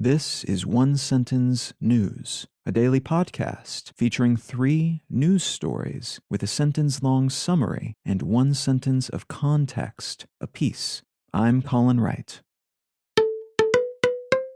This is One Sentence News, a daily podcast featuring 3 news stories with a sentence-long summary and 1 sentence of context apiece. I'm Colin Wright.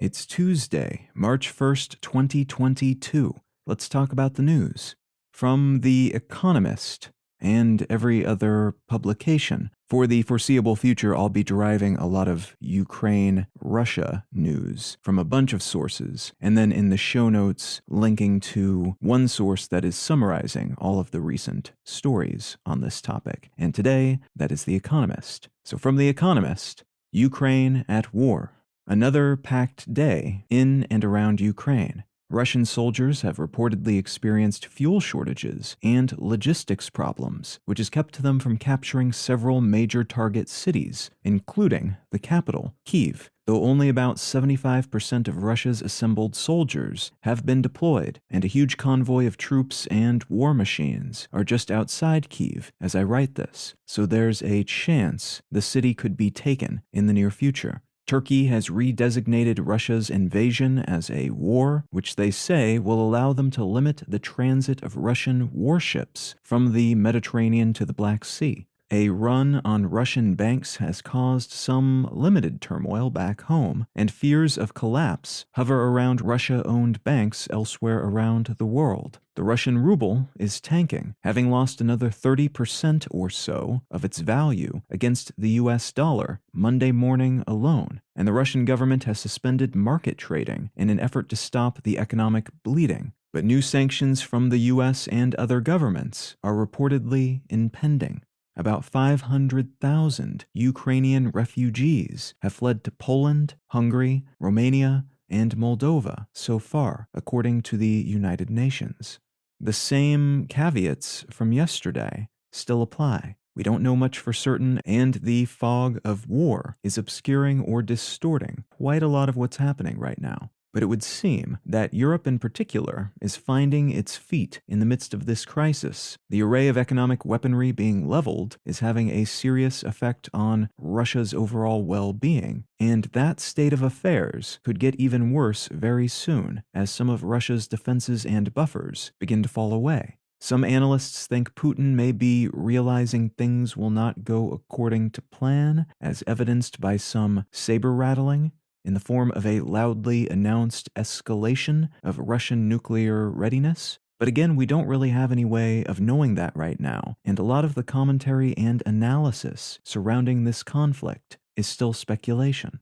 It's Tuesday, March 1st, 2022. Let's talk about the news. From The Economist and every other publication. For the foreseeable future, I'll be deriving a lot of Ukraine-Russia news from a bunch of sources, and then in the show notes, linking to one source that is summarizing all of the recent stories on this topic. And today, that is The Economist. So from The Economist, Ukraine at war. Another packed day in and around Ukraine. Russian soldiers have reportedly experienced fuel shortages and logistics problems, which has kept them from capturing several major target cities, including the capital, Kyiv, though only about 75% of Russia's assembled soldiers have been deployed, and a huge convoy of troops and war machines are just outside Kyiv as I write this, so there's a chance the city could be taken in the near future. Turkey has redesignated Russia's invasion as a war, which they say will allow them to limit the transit of Russian warships from the Mediterranean to the Black Sea. A run on Russian banks has caused some limited turmoil back home, and fears of collapse hover around Russia-owned banks elsewhere around the world. The Russian ruble is tanking, having lost another 30% or so of its value against the US dollar Monday morning alone, and the Russian government has suspended market trading in an effort to stop the economic bleeding. But new sanctions from the US and other governments are reportedly impending. About 500,000 Ukrainian refugees have fled to Poland, Hungary, Romania, and Moldova so far, according to the United Nations. The same caveats from yesterday still apply. We don't know much for certain, and the fog of war is obscuring or distorting quite a lot of what's happening right now. But it would seem that Europe in particular is finding its feet in the midst of this crisis. The array of economic weaponry being leveled is having a serious effect on Russia's overall well-being, and that state of affairs could get even worse very soon as some of Russia's defenses and buffers begin to fall away. Some analysts think Putin may be realizing things will not go according to plan, as evidenced by some saber-rattling in the form of a loudly announced escalation of Russian nuclear readiness. But again, we don't really have any way of knowing that right now, and a lot of the commentary and analysis surrounding this conflict is still speculation.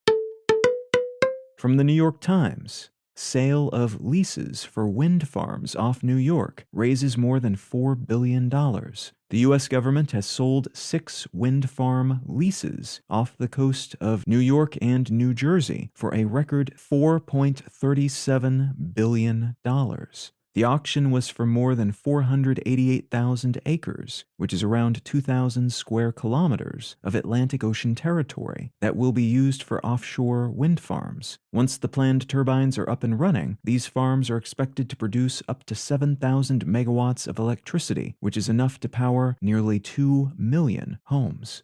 From the New York Times, sale of leases for wind farms off New York raises more than $4 billion. The U.S. government has sold 6 wind farm leases off the coast of New York and New Jersey for a record $4.37 billion. The auction was for more than 488,000 acres, which is around 2,000 square kilometers of Atlantic Ocean territory that will be used for offshore wind farms. Once the planned turbines are up and running, these farms are expected to produce up to 7,000 megawatts of electricity, which is enough to power nearly 2 million homes.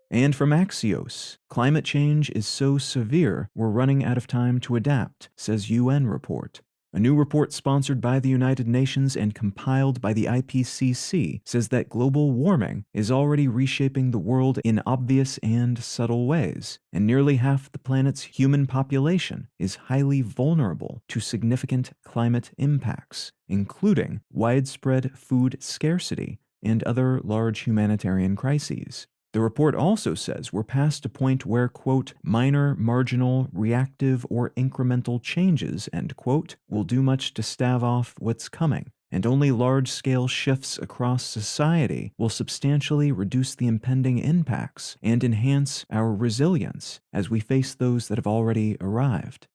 And from Axios, climate change is so severe we're running out of time to adapt, says UN report. A new report sponsored by the United Nations and compiled by the IPCC says that global warming is already reshaping the world in obvious and subtle ways, and nearly half the planet's human population is highly vulnerable to significant climate impacts, including widespread food scarcity and other large humanitarian crises. The report also says we're past a point where, quote, minor, marginal, reactive, or incremental changes, end quote, will do much to stave off what's coming, and only large-scale shifts across society will substantially reduce the impending impacts and enhance our resilience as we face those that have already arrived.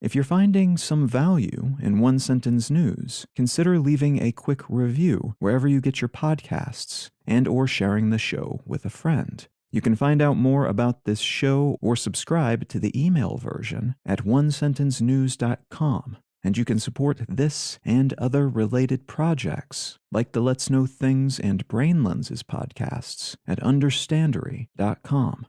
If you're finding some value in One Sentence News, consider leaving a quick review wherever you get your podcasts and/or sharing the show with a friend. You can find out more about this show or subscribe to the email version at onesentencenews.com, and you can support this and other related projects like the Let's Know Things and Brain Lenses podcasts at understandery.com.